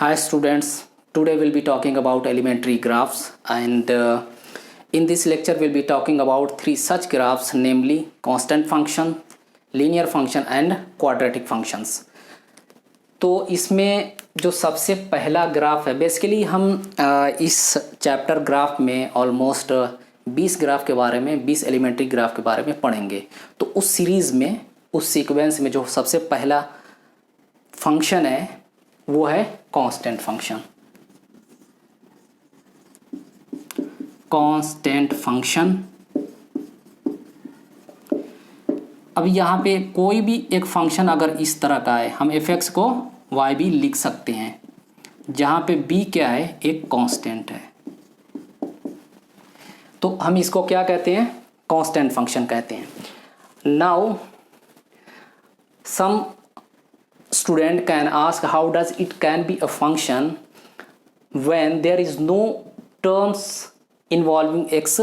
Hi students, today we'll be talking about elementary graphs and in this lecture we'll be talking about three such graphs, namely constant function, linear function and quadratic functions। तो इसमें जो सबसे पहला graph है, basically हम इस chapter graph में almost 20 graph के बारे में 20 एलिमेंट्री ग्राफ के बारे में पढ़ेंगे। तो उस सीरीज़ में उस सीक्वेंस में जो सबसे पहला फंक्शन है वो है कांस्टेंट फंक्शन। कांस्टेंट फंक्शन, अब यहाँ पे कोई भी एक फंक्शन अगर इस तरह का है, हम f(x) को y भी लिख सकते हैं, जहाँ पे b क्या है, एक कांस्टेंट है। तो हम इसको क्या कहते हैं, कांस्टेंट फंक्शन कहते हैं। Now some student can ask how does it can be a function when there is no terms involving x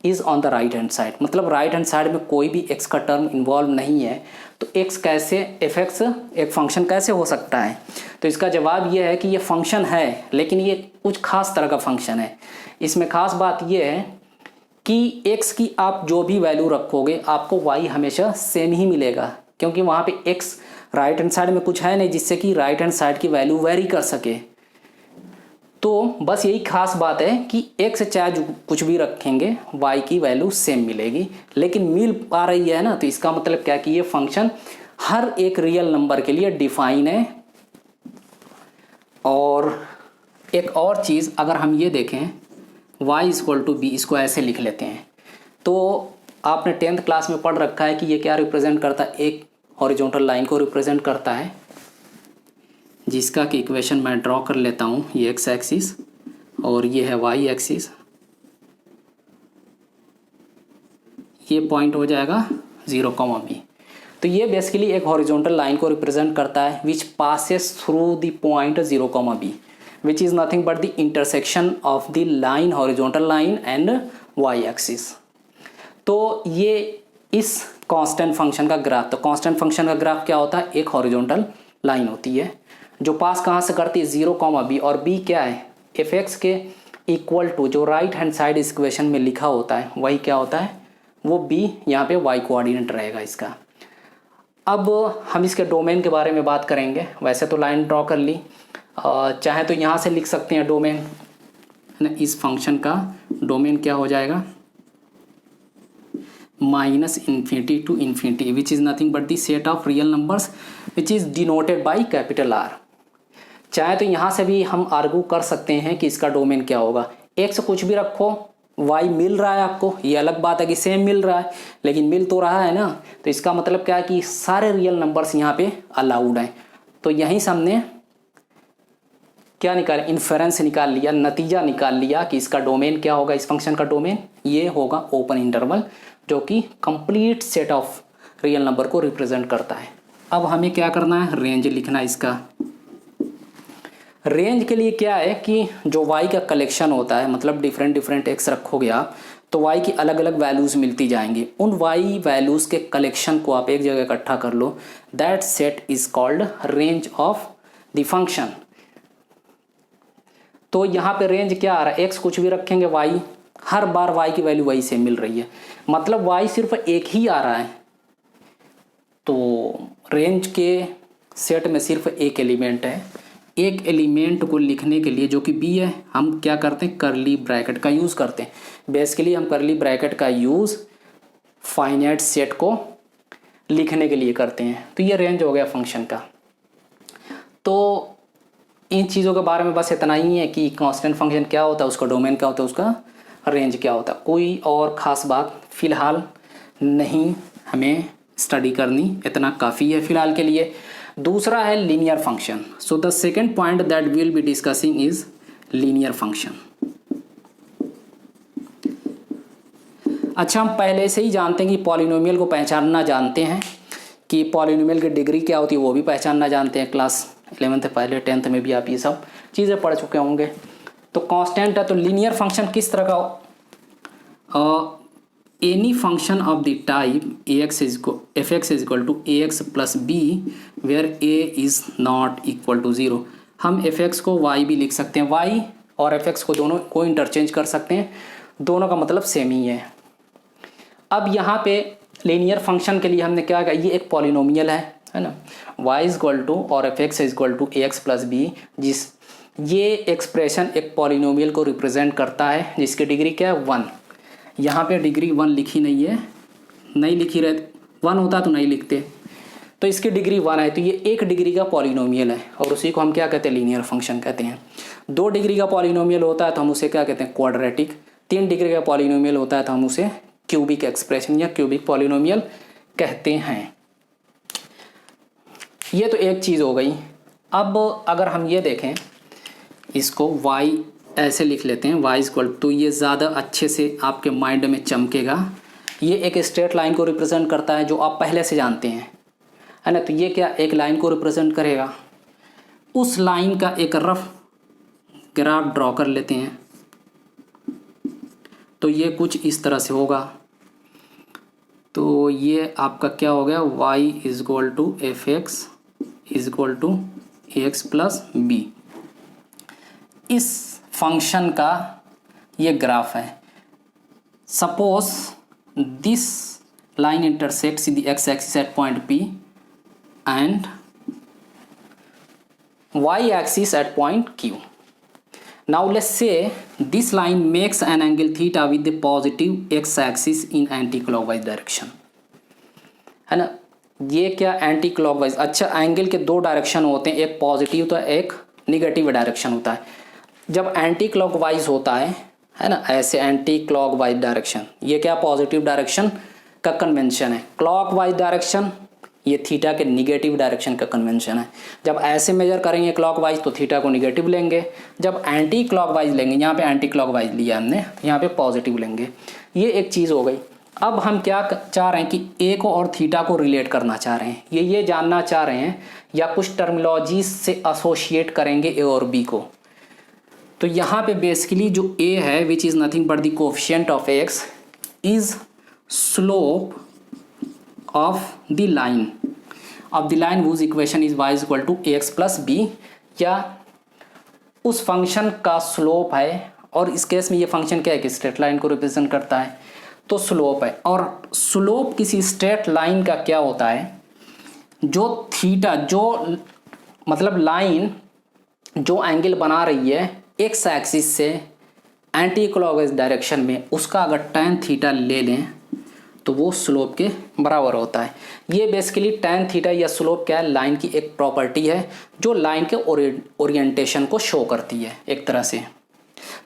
is on the right hand side। मतलब राइट हैंड साइड में कोई भी x का term involve नहीं है, तो x कैसे f(x) एक फंक्शन कैसे हो सकता है। तो इसका जवाब ये है कि ये फंक्शन है, लेकिन ये कुछ खास तरह का फंक्शन है। इसमें खास बात ये है कि x की आप जो भी वैल्यू रखोगे आपको y हमेशा सेम ही मिलेगा, क्योंकि वहाँ पे x राइट हैंड साइड में कुछ है नहीं जिससे कि राइट हैंड साइड की वैल्यू वेरी कर सके। तो बस यही खास बात है कि x चाहे कुछ भी रखेंगे y की वैल्यू सेम मिलेगी, लेकिन मिल पा रही है ना। तो इसका मतलब क्या कि ये फंक्शन हर एक रियल नंबर के लिए डिफाइन है। और एक और चीज़ अगर हम ये देखें y = b, इसको ऐसे लिख लेते हैं। तो आपने 10th क्लास में पढ़ रखा है कि ये क्या रिप्रेजेंट करता है, एक हॉरिजॉन्टल लाइन को रिप्रेजेंट करता है, जिसका कि इक्वेशन मैं ड्रॉ कर लेता हूँ। ये एक्स एक्सिस और ये है वाई एक्सिस। ये पॉइंट हो जाएगा 0,b। तो ये बेसिकली एक हॉरिजॉन्टल लाइन को रिप्रेजेंट करता है which passes through the point 0,b which is nothing but the intersection of the line, horizontal line and Y axis. तो ये इस कांस्टेंट फंक्शन का ग्राफ, तो कांस्टेंट फंक्शन का ग्राफ क्या होता है, एक हॉरिजॉन्टल लाइन होती है जो पास कहाँ से करती है, 0,b, और b क्या है, f(x) के इक्वल टू जो राइट हैंड साइड इक्वेशन में लिखा होता है वही क्या होता है, वो b यहाँ पे y कोऑर्डिनेट रहेगा इसका। अब हम इसके डोमेन के बारे में बात करेंगे। वैसे तो लाइन ड्रॉ कर ली, चाहे तो यहाँ से लिख सकते हैं डोमेन है ना। इस फंक्शन का डोमेन क्या हो जाएगा, -∞ to ∞, which is nothing but the set of real numbers which is denoted by R। चाहे तो यहाँ से भी हम आर्गू कर सकते हैं कि इसका डोमेन क्या होगा। x कुछ भी रखो, y मिल रहा है आपको, ये अलग बात है कि सेम मिल रहा है, लेकिन मिल तो रहा है ना। तो इसका मतलब क्या है कि सारे रियल नंबर्स यहाँ पे अलाउड हैं। तो यहीं से हमने क्या निकाला, इन्फेरेंस निकाल लिया, नतीजा निकाल लिया कि इसका डोमेन क्या होगा, इस फंक्शन का डोमेन ये होगा ओपन इंटरवल, जो कि complete set of real number को रिप्रेजेंट करता है। अब हमें क्या करना है, रेंज लिखना है इसका। रेंज के लिए क्या है कि जो y का कलेक्शन होता है, मतलब डिफरेंट x रखोगे आप, तो y की अलग अलग वैल्यूज़ मिलती जाएंगी। उन y वैल्यूज़ के कलेक्शन को आप एक जगह इकट्ठा कर लो, that set is called range of the function. तो यहाँ पे रेंज क्या आ रहा है, x कुछ भी रखेंगे, y हर बार y की वैल्यू वही से मिल रही है, मतलब y सिर्फ एक ही आ रहा है। तो रेंज के सेट में सिर्फ एक एलिमेंट है। एक एलिमेंट को लिखने के लिए, जो कि b है, हम क्या करते हैं, करली ब्रैकेट का यूज़ करते हैं। बेसिकली हम करली ब्रैकेट का यूज़ फाइनाइट सेट को लिखने के लिए करते हैं। तो ये रेंज हो गया फंक्शन का। तो इन चीज़ों के बारे में बस इतना ही है कि कांस्टेंट फंक्शन क्या होता है, उसका डोमेन क्या होता है, उसका रेंज क्या होता है। कोई और ख़ास बात फ़िलहाल नहीं हमें स्टडी करनी, इतना काफ़ी है फ़िलहाल के लिए। दूसरा है linear function. So the second point that we will be discussing is linear function. अच्छा, हम पहले से ही जानते हैं कि पॉलिनोमियल को पहचानना जानते हैं, कि पॉलिनोमियल की डिग्री क्या होती है वो भी पहचानना जानते हैं। क्लास 11th पहले 10th में भी आप ये सब चीज़ें पढ़ चुके होंगे। तो कांस्टेंट है, तो लीनियर फंक्शन किस तरह का, any function of the type f(x) is equal to ax plus b where a is not equal to 0। हम एफ एक्स को वाई भी लिख सकते हैं, वाई और एफ एक्स को दोनों को इंटरचेंज कर सकते हैं, दोनों का मतलब सेम ही है। अब यहाँ पे लीनियर फंक्शन के लिए हमने क्या किया, ये एक पॉलिनोमियल है ना, y इज इक्वल टू और F X is equal to A X plus B, जिस ये एक्सप्रेशन एक पॉलिनोमियल को रिप्रेजेंट करता है जिसकी डिग्री क्या है 1। यहाँ पे डिग्री 1 लिखी नहीं है, नहीं लिखी रहे, 1 होता तो नहीं लिखते, तो इसकी डिग्री 1 है, तो ये 1 डिग्री का पॉलिनोमियल है और उसी को हम क्या कहते हैं, लीनियर फंक्शन कहते हैं। 2 डिग्री का पॉलिनोमियल होता है तो हम उसे क्या कहते हैं, क्वाड्रेटिक। 3 डिग्री का पॉलिनोमियल होता है तो हम उसे क्यूबिक एक्सप्रेशन या क्यूबिक पॉलिनोमियल कहते हैं। ये तो एक चीज़ हो गई। अब अगर हम ये देखें, इसको y ऐसे लिख लेते हैं, y इक्वल टू, ये ज़्यादा अच्छे से आपके माइंड में चमकेगा। ये एक स्ट्रेट लाइन को रिप्रेजेंट करता है जो आप पहले से जानते हैं, है ना। तो ये क्या एक लाइन को रिप्रेजेंट करेगा, उस लाइन का एक रफ ग्राफ ड्रॉ कर लेते हैं। तो ये कुछ इस तरह से होगा। तो ये आपका क्या हो गया, y is equal to F X is equal to A X plus B. इस फंक्शन का ये ग्राफ है। Suppose this line intersects the X axis at point P and y axis at point Q. Now let's say this line makes an angle theta with the positive x axis in anti-clockwise direction, है ना। ये क्या anti clockwise, अच्छा angle के 2 direction होते हैं, एक positive तो एक निगेटिव डायरेक्शन होता है। जब एंटी क्लॉकवाइज होता है ना, ऐसे एंटी क्लॉकवाइज डायरेक्शन, ये क्या पॉजिटिव डायरेक्शन का कन्वेंशन है। क्लॉकवाइज डायरेक्शन ये थीटा के निगेटिव डायरेक्शन का कन्वेंशन है। जब ऐसे मेजर करेंगे क्लॉकवाइज तो थीटा को निगेटिव लेंगे, जब एंटी क्लॉकवाइज लेंगे, यहाँ पे एंटी क्लॉकवाइज लिया हमने, तो यहाँ पे पॉजिटिव लेंगे। ये एक चीज़ हो गई। अब हम क्या चाह रहे हैं कि ए को और थीटा को रिलेट करना चाह रहे हैं, ये जानना चाह रहे हैं, या कुछ टर्मिनोलॉजी से एसोसिएट करेंगे ए और बी को। तो यहाँ पे बेसिकली जो ए है, which is nothing but the coefficient of X is slope of the line whose equation is y is equal to A X plus B, या उस फंक्शन का स्लोप है। और इस केस में ये फंक्शन क्या है कि स्ट्रेट लाइन को रिप्रेजेंट करता है, तो स्लोप है। और स्लोप किसी स्ट्रेट लाइन का क्या होता है, जो थीटा, जो मतलब लाइन जो एंगल बना रही है एक्स एक्सिस से एंटी क्लॉकवाइज डायरेक्शन में, उसका अगर tan थीटा ले लें तो वो स्लोप के बराबर होता है। ये बेसिकली tan थीटा या स्लोप क्या है, लाइन की एक प्रॉपर्टी है जो लाइन के ओरिएंटेशन को शो करती है एक तरह से।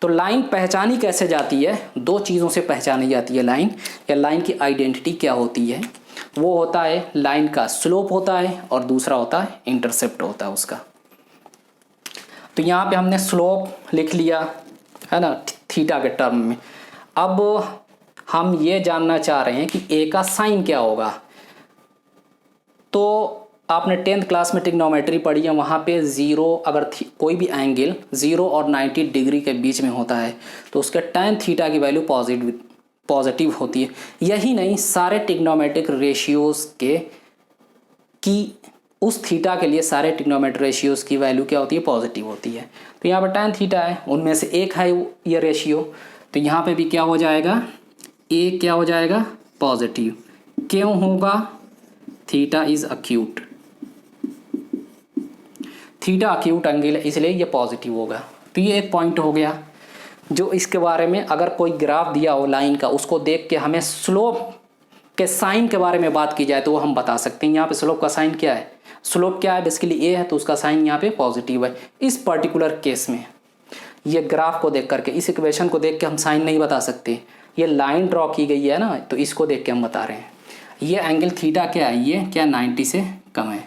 तो लाइन पहचानी कैसे जाती है, 2 चीज़ों से पहचानी जाती है लाइन, या लाइन की आइडेंटिटी क्या होती है, वो होता है लाइन का स्लोप होता है और दूसरा होता है इंटरसेप्ट होता है उसका। तो यहाँ पे हमने स्लोप लिख लिया, है ना, थीटा के टर्म में। अब हम ये जानना चाह रहे हैं कि ए का साइन क्या होगा। तो आपने 10th क्लास में ट्रिग्नोमेट्री पढ़ी है, वहाँ पे 0 अगर कोई भी एंगल 0 और 90 डिग्री के बीच में होता है तो उसके tan थीटा की वैल्यू पॉजिटिव होती है। यही नहीं, सारे ट्रिग्नोमेट्रिक रेशियोज़ की उस थीटा के लिए सारे ट्रिग्नोमेट्रिक रेशियोज़ की वैल्यू क्या होती है, पॉजिटिव होती है। तो यहाँ पर tan थीटा है, उनमें से एक है ये रेशियो, तो यहाँ पे भी क्या हो जाएगा, ए क्या हो जाएगा, पॉजिटिव। क्यों होगा, theta is acute, theta acute angle है इसलिए ये पॉजिटिव होगा। तो ये एक पॉइंट हो गया जो इसके बारे में अगर कोई ग्राफ दिया हो लाइन का, उसको देख के हमें स्लोप के साइन के बारे में बात की जाए तो वो हम बता सकते हैं। यहाँ पे स्लोप का साइन क्या है, स्लोप क्या है, बेसिकली ए है तो उसका साइन यहाँ पे पॉजिटिव है। इस पर्टिकुलर केस में ये ग्राफ को देख करके, इस इक्वेशन को देख के हम साइन नहीं बता सकते, ये लाइन ड्रॉ की गई है ना, तो इसको देख के हम बता रहे हैं। ये एंगल थीटा क्या है, ये क्या 90 से कम है।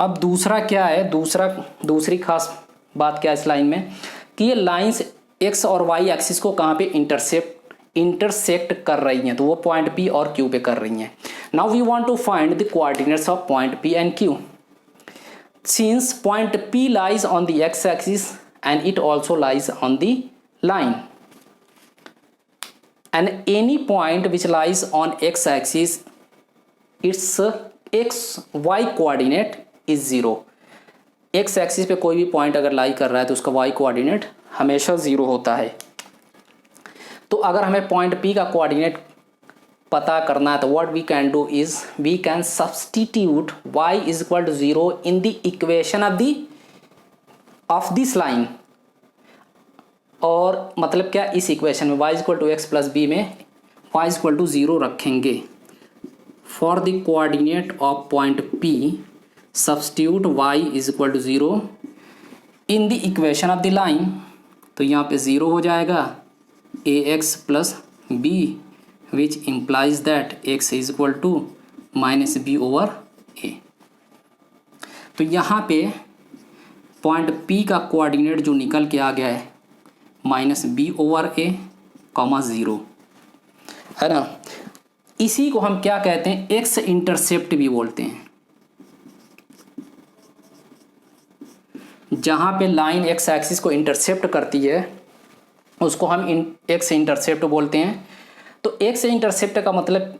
अब दूसरा क्या है, दूसरी खास बात क्या है इस लाइन में, कि ये लाइंस एक्स और वाई एक्सिस को कहाँ पे इंटरसेक्ट कर रही हैं, तो वो पॉइंट पी और क्यू पे कर रही हैं। Now we want to find the coordinates of point P and Q. Since point P lies on the X axis and it also lies on the line, and any point which lies on x axis, its x y coordinate is 0. X axis पे कोई भी point अगर लाई कर रहा है तो उसका Y coordinate हमेशा 0 होता है। तो अगर हमें पॉइंट पी का कोऑर्डिनेट पता करना है तो what we can do is we can substitute y is equal to 0 in the equation of this line. और मतलब क्या, इस इक्वेशन में y is equal to X plus B में y इज इक्वल टू 0 रखेंगे। For the coordinate of point P substitute y is equal to 0 in the equation of the line. तो यहाँ पे 0 हो जाएगा ax plus B which implies that x is equal to minus B over a। तो यहाँ पे point P का coordinate जो निकल के आ गया है minus B over a comma 0, है ना। इसी को हम क्या कहते हैं, एक्स इंटरसेप्ट भी बोलते हैं। जहाँ पे लाइन एक्स एक्सिस को इंटरसेप्ट करती है उसको हम एक्स इंटरसेप्ट बोलते हैं। तो एक्स इंटरसेप्ट का मतलब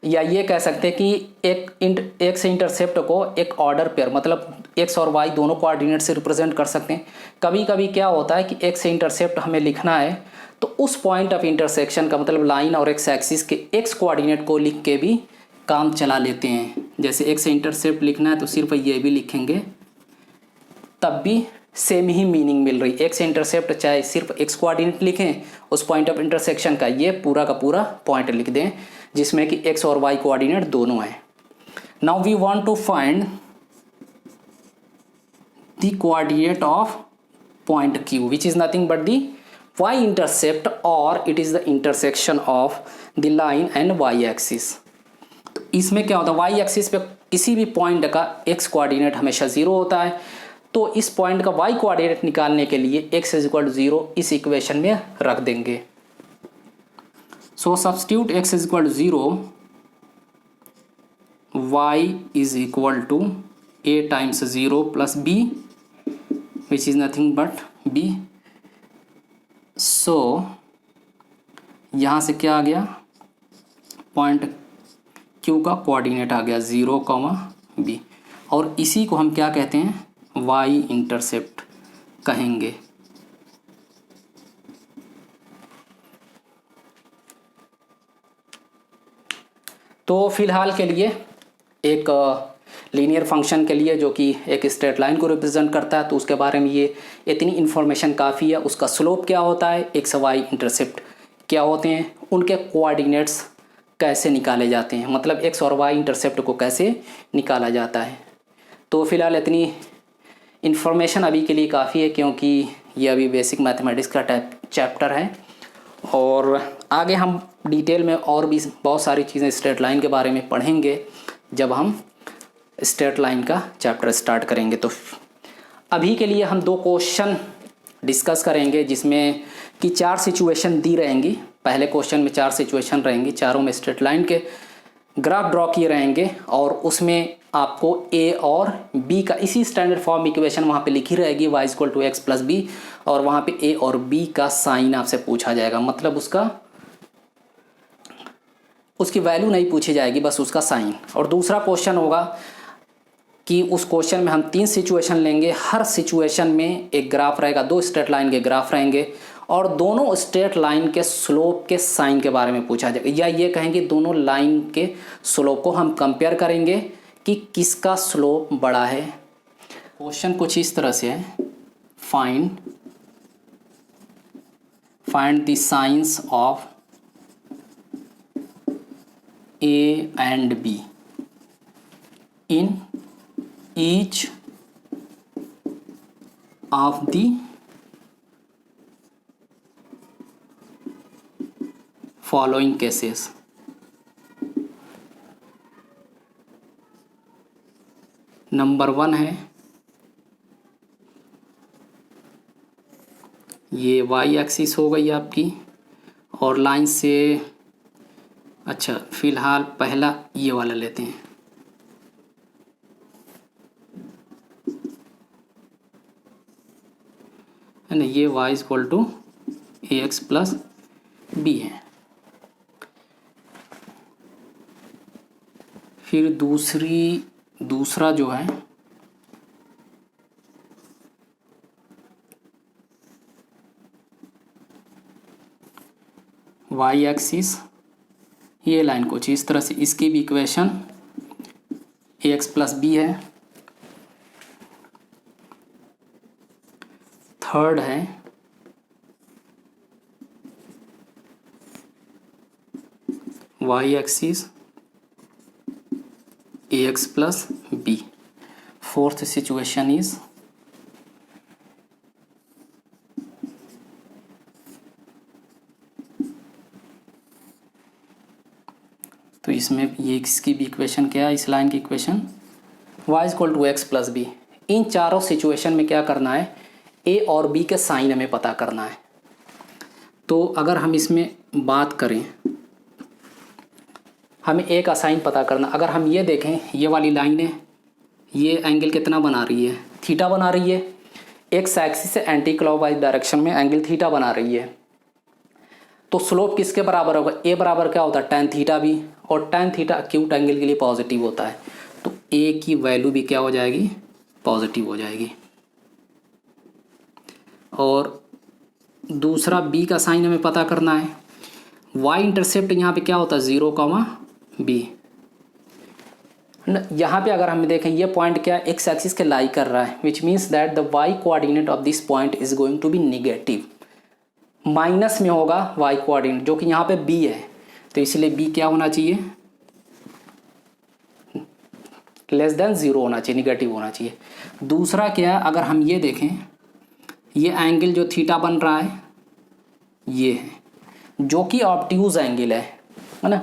या ये कह सकते हैं कि एक्स इंटरसेप्ट को एक ऑर्डर पेयर मतलब एक्स और वाई दोनों कोऑर्डिनेट से रिप्रेजेंट कर सकते हैं। कभी कभी क्या होता है कि एक्स इंटरसेप्ट हमें लिखना है तो उस पॉइंट ऑफ इंटरसेक्शन का मतलब लाइन और एक्स एक्सिस के एक्स कोऑर्डिनेट को लिख के भी काम चला लेते हैं। जैसे एक्स इंटरसेप्ट लिखना है तो सिर्फ ये भी लिखेंगे तब भी सेम ही मीनिंग मिल रही। एक्स इंटरसेप्ट चाहे सिर्फ एक्स कोऑर्डिनेट लिखें उस पॉइंट ऑफ इंटरसेक्शन का, ये पूरा का पूरा पॉइंट लिख दें जिसमें कि एक्स और वाई कोऑर्डिनेट दोनों हैं। Now we want to find the coordinate of point Q which is nothing but the y intercept और it is the intersection of the line and y axis. तो इसमें क्या होता है, y एक्सिस पे किसी भी पॉइंट का x कोऑर्डिनेट हमेशा 0 होता है। तो इस पॉइंट का y कोऑर्डिनेट निकालने के लिए x इज इक्वल टू 0 इस इक्वेशन में रख देंगे। So substitute x is equal to 0, y is equal to a times 0 plus b which is nothing but b। So यहाँ से क्या आ गया, पॉइंट Q का कोऑर्डिनेट आ गया 0, b और इसी को हम क्या कहते हैं, y इंटरसेप्ट कहेंगे। तो फिलहाल के लिए एक लीनियर फंक्शन के लिए जो कि एक स्ट्रेट लाइन को रिप्रेजेंट करता है तो उसके बारे में ये इतनी इन्फॉर्मेशन काफ़ी है। उसका स्लोप क्या होता है, एक्स वाई इंटरसेप्ट क्या होते हैं, उनके कोऑर्डिनेट्स कैसे निकाले जाते हैं, मतलब एक्स और वाई इंटरसेप्ट को कैसे निकाला जाता है। तो फिलहाल इतनी इन्फॉर्मेशन अभी के लिए काफ़ी है क्योंकि ये अभी बेसिक मैथमेटिक्स का चैप्टर है और आगे हम डिटेल में और भी बहुत सारी चीज़ें स्ट्रेट लाइन के बारे में पढ़ेंगे जब हम स्ट्रेट लाइन का चैप्टर स्टार्ट करेंगे। तो अभी के लिए हम 2 क्वेश्चन डिस्कस करेंगे जिसमें कि 4 सिचुएशन दी रहेंगी। पहले क्वेश्चन में 4 सिचुएशन रहेंगी, चारों में स्ट्रेट लाइन के ग्राफ ड्रॉ किए रहेंगे और उसमें आपको a और b का इसी स्टैंडर्ड फॉर्म इक्वेशन वहाँ पे लिखी रहेगी y equal to X plus B और वहाँ पे a और b का साइन आपसे पूछा जाएगा, मतलब उसकी वैल्यू नहीं पूछी जाएगी, बस उसका साइन। और दूसरा क्वेश्चन होगा कि उस क्वेश्चन में हम 3 सिचुएशन लेंगे, हर सिचुएशन में एक ग्राफ रहेगा, 2 स्ट्रेट लाइन के ग्राफ रहेंगे और दोनों स्ट्रेट लाइन के स्लोप के साइन के बारे में पूछा जाएगा, या ये कहेंगे दोनों लाइन के स्लोप को हम कंपेयर करेंगे कि किसका स्लोप बड़ा है। क्वेश्चन कुछ इस तरह से है, find the science of A and B in each of the following cases। Number 1 है ये y एक्सिस हो गई आपकी और लाइन से, अच्छा फिलहाल पहला ये वाला लेते हैं, है ना, ये y equal to A X plus B है। फिर दूसरा जो है वाई एक्सिस, ये लाइन कुछ इस तरह से, इसकी भी equation A X plus B है। थर्ड है Y axis A X plus B. Fourth situation is तो इसमें ये इसकी भी इक्वेशन क्या है, इस लाइन की equation y equal to X plus B. इन चारों सिचुएशन में क्या करना है, ए और बी के साइन हमें पता करना है। तो अगर हम इसमें बात करें, हमें ए का साइन पता करना। अगर हम ये देखें, ये वाली लाइन है, ये एंगल कितना बना रही है, थीटा बना रही है। एक्स एक्सिस से एंटी क्लॉकवाइज डायरेक्शन में एंगल थीटा बना रही है। तो स्लोप किसके बराबर होगा, ए बराबर क्या होता है, tan थीटा भी, और tan थीटा एक्यूट एंगल के लिए पॉजिटिव होता है। तो ए की वैल्यू भी क्या हो जाएगी, पॉजिटिव हो जाएगी। और दूसरा बी का साइन हमें पता करना है। वाई इंटरसेप्ट यहाँ पे क्या होता है, 0, बी। यहाँ पे अगर हम देखें, ये पॉइंट क्या एक्स एक्सिस के लाई कर रहा है, which means that the Y coordinate of this point is going to be negative, minus में होगा वाई कोऑर्डिनेट, जो कि यहाँ पे बी है। तो इसलिए बी क्या होना चाहिए, लेस देन 0 होना चाहिए, निगेटिव होना चाहिए। दूसरा क्या है, अगर हम ये देखें, ये एंगल जो थीटा बन रहा है ये है, जो कि ऑब्ट्यूज एंगल है ना।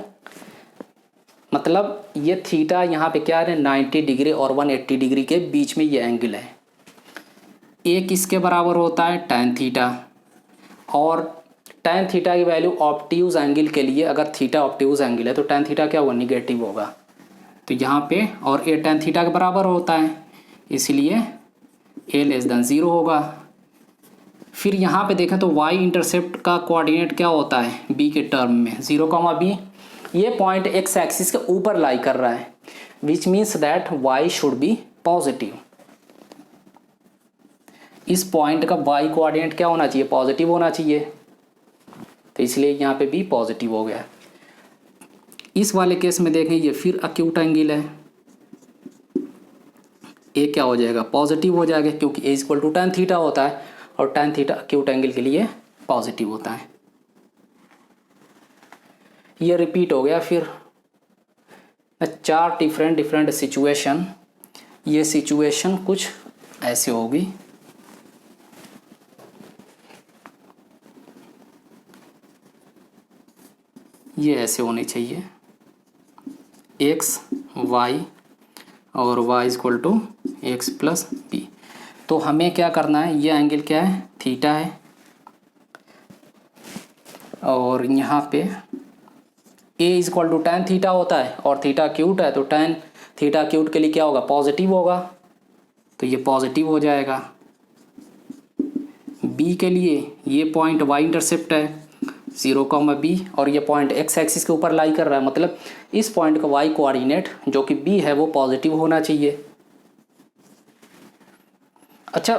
मतलब ये थीटा यहाँ पे क्या है, 90 डिग्री और 180 डिग्री के बीच में ये एंगल है। ए किसके बराबर होता है, tan थीटा। और tan थीटा की वैल्यू ऑब्ट्यूज एंगल के लिए, अगर थीटा ऑब्ट्यूज एंगल है तो tan थीटा क्या होगा, निगेटिव होगा। तो यहाँ पे और ए tan थीटा के बराबर होता है, इसलिए ए लेस देन 0 होगा। फिर यहाँ पे देखें तो वाई इंटरसेप्ट का कोऑर्डिनेट क्या होता है, बी के टर्म में 0, बी। ये पॉइंट एक्स एक्सिस के ऊपर लाई कर रहा है, which means that why should be positive. इस पॉइंट का वाई कोऑर्डिनेट क्या होना चाहिए, पॉजिटिव होना चाहिए। तो इसलिए यहाँ पे बी पॉजिटिव हो गया। इस वाले केस में देखें, ये फिर एक्यूट एंगल है, ए क्या हो जाएगा, पॉजिटिव हो जाएगा, क्योंकि ए इक्वल टू tan थीटा होता है और tan थीटा एक्यूट एंगल के लिए पॉजिटिव होता है। ये रिपीट हो गया। फिर 4 डिफरेंट सिचुएशन। ये सिचुएशन कुछ ऐसे होगी, ये ऐसे होनी चाहिए, एक्स वाई और y equal to X plus B. तो हमें क्या करना है, ये एंगल क्या है, थीटा है, और यहाँ पे a equal to tan theta होता है और थीटा क्यूट है, तो tan थीटा क्यूट के लिए क्या होगा, पॉजिटिव होगा। तो ये पॉजिटिव हो जाएगा। b के लिए ये पॉइंट y इंटरसेप्ट है 0, बी, और ये पॉइंट x एक्सिस के ऊपर लाई कर रहा है, मतलब इस पॉइंट का y कोऑर्डिनेट जो कि b है वो पॉजिटिव होना चाहिए। अच्छा,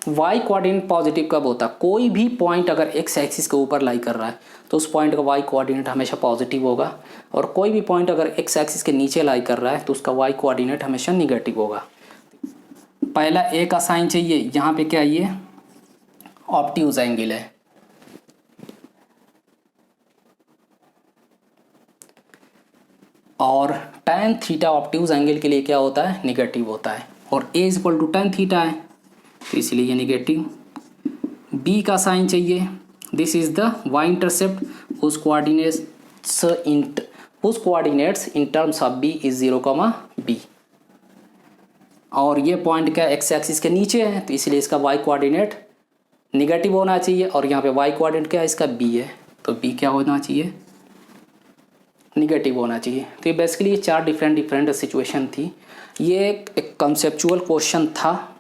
y कोऑर्डिनेट पॉजिटिव कब होता है, कोई भी पॉइंट अगर x एक्सिस के ऊपर लाई कर रहा है तो उस पॉइंट का y कोऑर्डिनेट हमेशा पॉजिटिव होगा, और कोई भी पॉइंट अगर x एक्सिस के नीचे लाई कर रहा है तो उसका y कोऑर्डिनेट हमेशा निगेटिव होगा। पहला a का साइन चाहिए, यहाँ पे क्या, ये ऑब्ट्यूज एंगल है, और tan थीटा ऑब्ट्यूज एंगल के लिए क्या होता है, निगेटिव होता है, और a equal to tan theta है, तो इसलिए ये निगेटिव। b का साइन चाहिए, this is the y intercept, whose coordinates in terms of b is 0, b, और ये पॉइंट क्या x एक्सिस के नीचे है, तो इसलिए इसका y कोऑर्डिनेट निगेटिव होना चाहिए, और यहाँ पे y कोऑर्डिनेट क्या है, इसका b है, तो b क्या होना चाहिए, निगेटिव होना चाहिए। तो ये बेसिकली ये 4 डिफरेंट सिचुएशन थी। ये एक कंसेप्चुअल क्वेश्चन था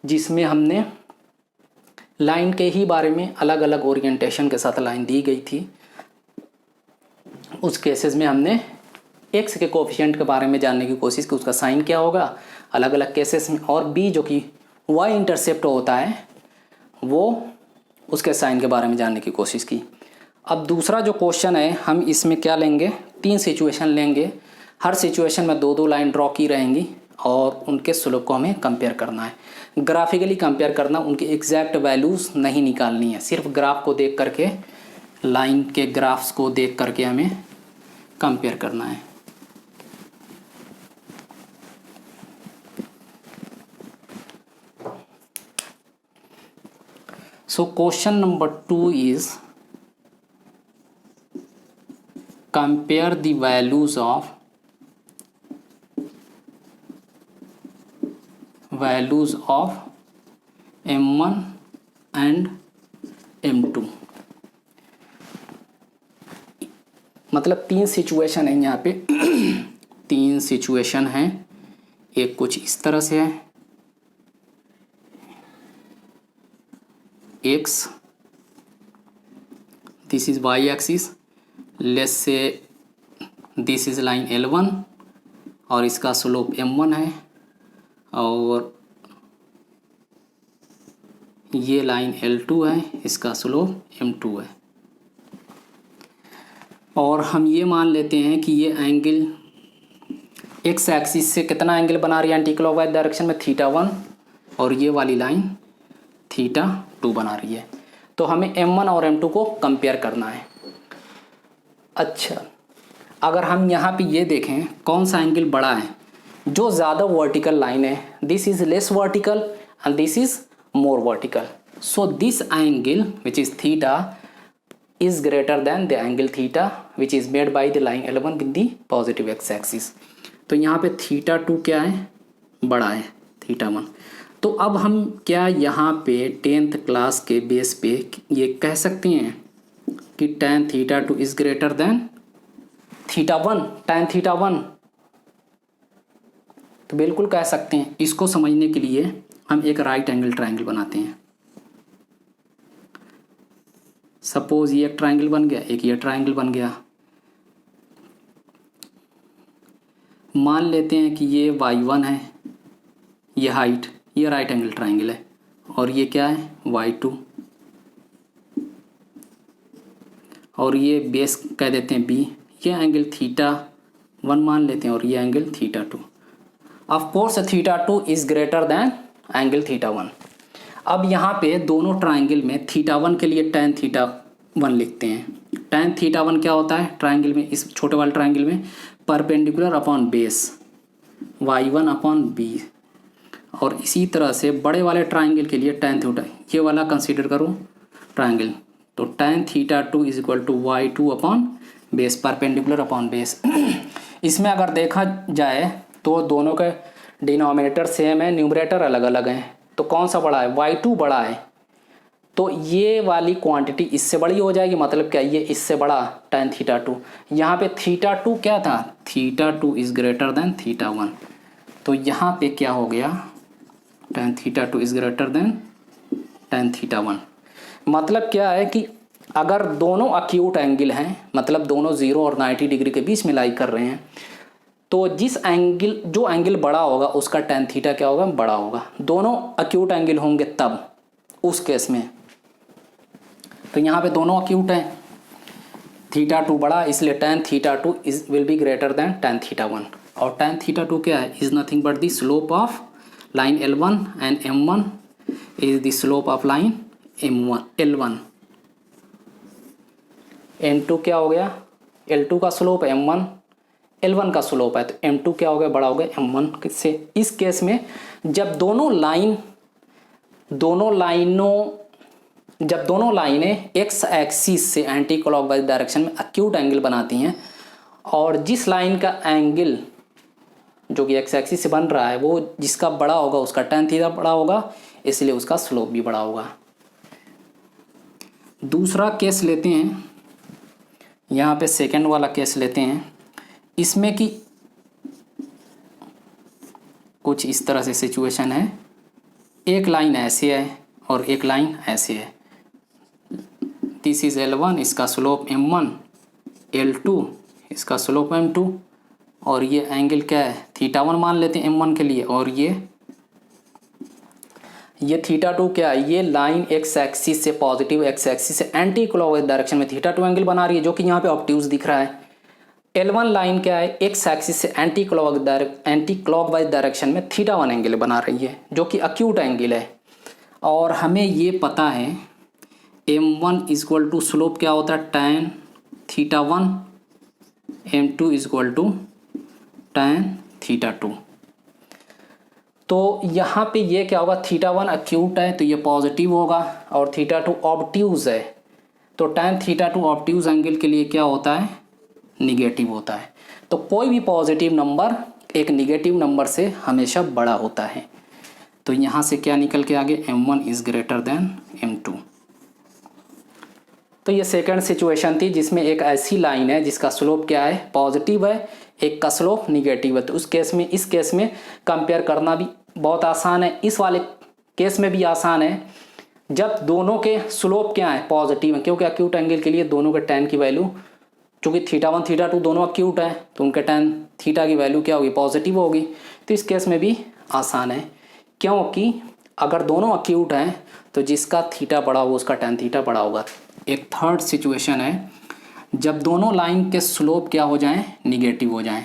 जिसमें हमने लाइन के ही बारे में अलग अलग ओरिएंटेशन के साथ लाइन दी गई थी। उस केसेस में हमने एक्स के कोफिशिएंट के बारे में जानने की कोशिश की, उसका साइन क्या होगा अलग अलग केसेस में, और बी जो कि वाई इंटरसेप्ट होता है वो उसके साइन के बारे में जानने की कोशिश की। अब दूसरा जो क्वेश्चन है, हम इसमें क्या लेंगे, 3 सिचुएशन लेंगे। हर सिचुएशन में 2-2 लाइन ड्रॉ की रहेंगी और उनके स्लोप को हमें कंपेयर करना है, ग्राफिकली कंपेयर करना, उनकी एग्जैक्ट वैल्यूज़ नहीं निकालनी है, सिर्फ ग्राफ को देख करके, लाइन के ग्राफ्स को देख करके हमें कंपेयर करना है। So question number 2 is compare the values of M1 and M2। मतलब 3 सिचुएशन है यहाँ पे 3 सिचुएशन हैं। एक कुछ इस तरह से है, x, this is y axis, let's say this is line L1 और इसका स्लोप M1 है, और ये लाइन L2 है, इसका स्लोप M2 है। और हम ये मान लेते हैं कि ये एंगल x एक्सिस से कितना एंगल बना रही है एंटी क्लॉकवाइज डायरेक्शन में, θ1, और ये वाली लाइन θ2 बना रही है। तो हमें M1 और M2 को कंपेयर करना है। अच्छा, अगर हम यहाँ पे ये देखें कौन सा एंगल बड़ा है, जो ज़्यादा वर्टिकल लाइन है, this is less vertical and this is more vertical, so this angle which is theta is greater than the angle theta which is made by the line L1 with the positive x axis। तो यहाँ पे θ2 क्या है, बड़ा है θ1। तो अब हम क्या यहाँ पे 10th क्लास के बेस पे ये कह सकते हैं कि tan θ2 is greater than θ1, tan θ1, तो बिल्कुल कह सकते हैं। इसको समझने के लिए हम एक राइट एंगल ट्रायंगल बनाते हैं। सपोज ये एक ट्रायंगल बन गया, एक ये ट्रायंगल बन गया। मान लेते हैं कि ये y1 है, ये हाइट, ये राइट एंगल ट्रायंगल है, और ये क्या है y2, और ये बेस कह देते हैं b, ये एंगल θ1 मान लेते हैं और ये angle θ2। Of course θ2 is greater than angle θ1। अब यहाँ पे दोनों ट्रायंगल में θ1 के लिए tan θ1 लिखते हैं। tan θ1 क्या होता है ट्रायंगल में, इस छोटे वाले ट्रायंगल में perpendicular upon base y1 upon b, और इसी तरह से बड़े वाले ट्रायंगल के लिए tan θ, ये वाला कंसीडर करो ट्रायंगल, तो tan θ2 is equal to y2 upon base, perpendicular upon base. इसमें अगर देखा जाए तो दोनों के डिनोमिनेटर सेम है, न्यूमरेटर अलग अलग हैं, तो कौन सा बड़ा है, y2 बड़ा है, तो ये वाली क्वांटिटी इससे बड़ी हो जाएगी, मतलब क्या ये इससे बड़ा tan θ2। यहाँ पे θ2 क्या था, θ2 इज ग्रेटर देन θ1, तो यहाँ पे क्या हो गया tan θ2 is greater than tan θ1। मतलब क्या है कि अगर दोनों अक्यूट एंगल हैं, मतलब दोनों 0 और 90 डिग्री के बीच में लाई कर रहे हैं, तो जिस एंगल जो एंगल बड़ा होगा उसका tan θ क्या होगा, बड़ा होगा। दोनों अक्यूट एंगल होंगे तब उस केस में, तो यहाँ पे दोनों अक्यूट हैं, θ2 बड़ा, इसलिए tan θ2 is will be greater than tan θ1। और tan θ2 क्या है, is nothing but the slope of line L1 and M1 is the slope of line L1। M2 क्या हो गया, L2 का स्लोप M1 L1 का स्लोप है, तो M2 क्या हो गया, बड़ा हो गया M1 से। इस केस में जब दोनों लाइनें x एक्सिस से एंटी क्लॉकवाइज डायरेक्शन में अक्यूट एंगल बनाती हैं, और जिस लाइन का एंगल जो कि x एक्सिस से बन रहा है वो जिसका बड़ा होगा उसका tan θ बड़ा होगा, इसलिए उसका स्लोप भी बड़ा होगा। दूसरा केस लेते हैं, यहाँ पे सेकंड वाला केस लेते हैं। इसमें कि कुछ इस तरह से सिचुएशन है, एक लाइन ऐसे है और एक लाइन ऐसे है, दिस इज L1, इसका स्लोप M1, L2 इसका स्लोप M2, और ये एंगल क्या है θ1 मान लेते हैं M1 के लिए, और ये ये थीटा टू क्या है, ये लाइन एक्स एक्सिस से पॉजिटिव एक्स एक्सिस से एंटी क्लॉकवाइज डायरेक्शन में थीटा टू एंगल बना रही है, जो कि यहाँ पे ऑब्ट्यूज दिख रहा है। L1 लाइन क्या है, एक्स एक्सिस से एंटी क्लॉकवाइज डायरेक्शन में थीटा वन एंगल बना रही है, जो कि अक्यूट एंगल है। और हमें ये पता है M1 इक्वल टू स्लोप क्या होता है, tan theta one, M2 equal to tan theta two. तो यहाँ पे ये क्या होगा, थीटा वन अक्यूट है तो ये पॉजिटिव होगा, और थीटा टू ऑब्ट्यूज है तो tan theta to obtuse angle के लिए क्या होता है, निगेटिव होता है। तो कोई भी पॉजिटिव नंबर एक निगेटिव नंबर से हमेशा बड़ा होता है। तो यहाँ से क्या निकल के आगे, M1 is greater than M2। तो ये सेकंड सिचुएशन थी जिसमें एक ऐसी लाइन है जिसका स्लोप क्या है, पॉजिटिव है, एक का स्लोप निगेटिव है। तो उस केस में, इस केस में कंपेयर करना भी बहुत आसान है। इस वाले केस में भी आसान है जब दोनों के स्लोप क्या है, पॉजिटिव है, क्योंकि अक्यूट एंगल के लिए दोनों के tan की वैल्यू, चूँकि थीटा वन थीटा टू दोनों अक्यूट है तो उनके tan थीटा की वैल्यू क्या होगी, पॉजिटिव होगी। तो इस केस में भी आसान है, क्योंकि अगर दोनों अक्यूट हैं तो जिसका थीटा बड़ा होगा उसका tan थीटा बड़ा होगा। एक थर्ड सिचुएशन है जब दोनों लाइन के स्लोप क्या हो जाएं, निगेटिव हो जाएं।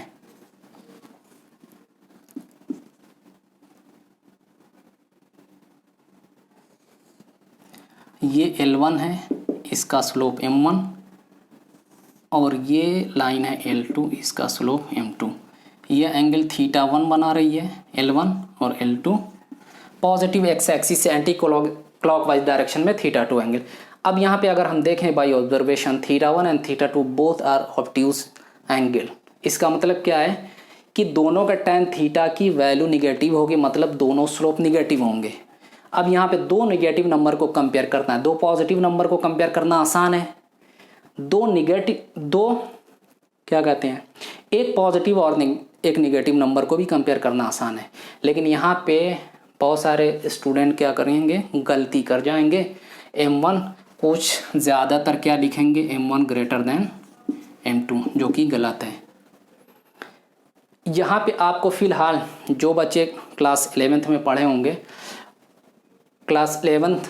ये L1 है, इसका स्लोप M1, और ये लाइन है L2, इसका स्लोप M2। ये एंगल थीटा वन बना रही है L1, और L2 पॉजिटिव एक्स एक्सिस से एंटी क्लॉकवाइज डायरेक्शन में थीटा टू एंगल। अब यहाँ पे अगर हम देखें by observation, theta one and theta two both are obtuse angle. इसका मतलब क्या है कि दोनों का tan थीटा की वैल्यू निगेटिव होगी, मतलब दोनों स्लोप निगेटिव होंगे। अब यहाँ पे दो निगेटिव नंबर को कंपेयर करना है, दो पॉजिटिव नंबर को कंपेयर करना आसान है, दो क्या कहते हैं, एक पॉजिटिव और एक निगेटिव नंबर को भी कंपेयर करना आसान है। लेकिन यहाँ पे बहुत सारे स्टूडेंट क्या करेंगे, गलती कर जाएंगे, M1 कुछ ज़्यादातर क्या लिखेंगे, M1 ग्रेटर देन M2, जो कि गलत है। यहाँ पे आपको फ़िलहाल जो बच्चे क्लास 11th में पढ़े होंगे, क्लास 11th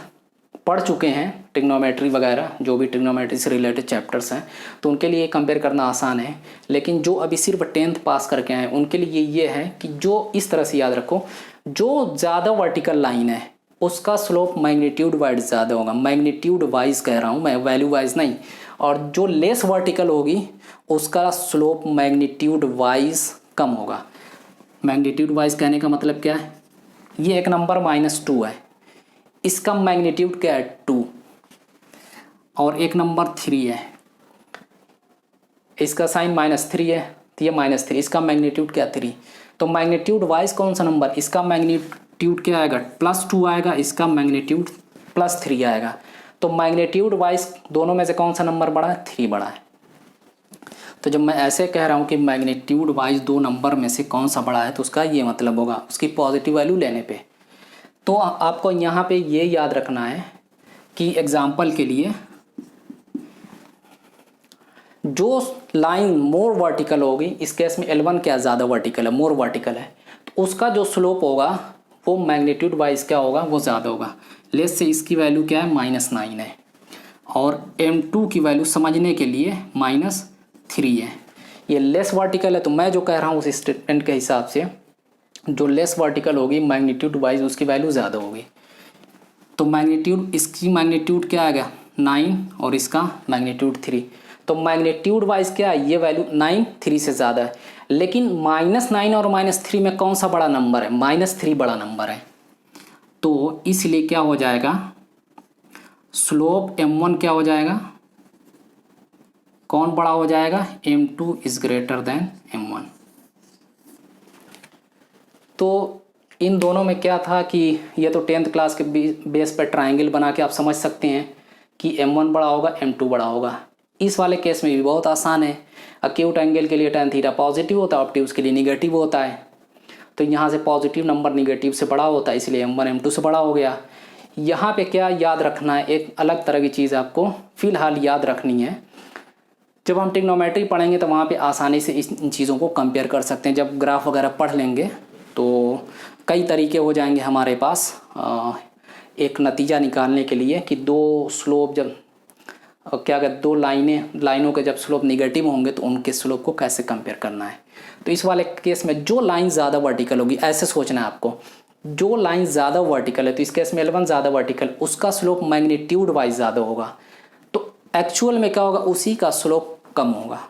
पढ़ चुके हैं ट्रिग्नोमेट्री वगैरह, जो भी ट्रिग्नोमेट्री से रिलेटेड चैप्टर्स हैं, तो उनके लिए कंपेयर करना आसान है। लेकिन जो अभी सिर्फ 10th पास करके आए उनके लिए ये है कि जो इस तरह से याद रखो, जो ज़्यादा वर्टिकल लाइन है उसका स्लोप मैग्नीट्यूड वाइज ज़्यादा होगा, मैग्नीट्यूड वाइज कह रहा हूँ मैं, वैल्यू वाइज नहीं। और जो लेस वर्टिकल होगी उसका स्लोप मैग्नीट्यूड वाइज कम होगा। मैग्नीट्यूड वाइज कहने का मतलब क्या है, ये एक नंबर -2 है, इसका मैग्नीट्यूड क्या है 2, और एक नंबर 3 है, इसका साइन -3 है, तो ये -3, इसका मैग्नीट्यूड क्या 3। तो मैग्नीट्यूड वाइज कौन सा नंबर, इसका मैग्नीट्यूड क्या आएगा, +2 आएगा, इसका मैग्नीट्यूड +3 आएगा। तो मैग्नीट्यूड वाइज दोनों में से कौन सा नंबर बड़ा है, 3 बड़ा है। तो जब मैं ऐसे कह रहा हूँ कि मैग्नीट्यूड वाइज दो नंबर में से कौन सा बड़ा है, तो उसका ये मतलब होगा उसकी पॉजिटिव वैल्यू लेने पे। तो आपको यहाँ पे ये याद रखना है कि एग्जाम्पल के लिए जो लाइन मोर वर्टिकल होगी, इस केस में L1 क्या ज़्यादा वर्टिकल है, मोर वर्टिकल है, तो उसका जो स्लोप होगा वो मैग्नीट्यूड वाइज क्या होगा, वो ज़्यादा होगा। लेस से इसकी वैल्यू क्या है, -9 है, और M2 की वैल्यू समझने के लिए -3 है। ये लेस वर्टिकल है, तो मैं जो कह रहा हूँ उस स्टेटमेंट के हिसाब से जो लेस वर्टिकल होगी मैग्नीट्यूड वाइज उसकी वैल्यू ज़्यादा होगी। तो मैग्नीट्यूड, इसकी मैग्नीट्यूड क्या आएगा 9 और इसका मैग्नीट्यूड 3। तो मैग्नीट्यूड वाइज क्या है, ये वैल्यू 9 3 से ज़्यादा है। लेकिन -9 और -3 में कौन सा बड़ा नंबर है, -3 बड़ा नंबर है। तो इसलिए क्या हो जाएगा, स्लोप M1 क्या हो जाएगा, कौन बड़ा हो जाएगा, M2 is greater than M1। तो इन दोनों में क्या था कि ये तो 10th क्लास के बेस पर ट्रायंगल बना के आप समझ सकते हैं कि M1 बड़ा होगा, M2 बड़ा होगा। इस वाले केस में भी बहुत आसान है, अक्यूट एंगल के लिए tan थीटा पॉजिटिव होता है, ऑब्ट्यूज के लिए निगेटिव होता है। तो यहाँ से पॉजिटिव नंबर निगेटिव से बड़ा होता है, इसलिए M1 M2 से बड़ा हो गया। यहाँ पे क्या याद रखना है, एक अलग तरह की चीज़ आपको फ़िलहाल याद रखनी है। जब हम ट्रिग्नोमेट्री पढ़ेंगे तो वहाँ पे आसानी से इन चीज़ों को कंपेयर कर सकते हैं। जब ग्राफ वगैरह पढ़ लेंगे तो कई तरीके हो जाएंगे हमारे पास एक नतीजा निकालने के लिए कि दो स्लोप जब क्या कहते दो लाइनों के जब स्लोप निगेटिव होंगे तो उनके स्लोप को कैसे कंपेयर करना है। तो इस वाले केस में जो लाइन ज़्यादा वर्टिकल होगी, ऐसे सोचना है आपको, जो लाइन ज़्यादा वर्टिकल है तो इस केस में L1 ज़्यादा वर्टिकल, उसका स्लोप मैग्नीट्यूड वाइज ज़्यादा होगा, तो एक्चुअल में क्या होगा, उसी का स्लोप कम होगा।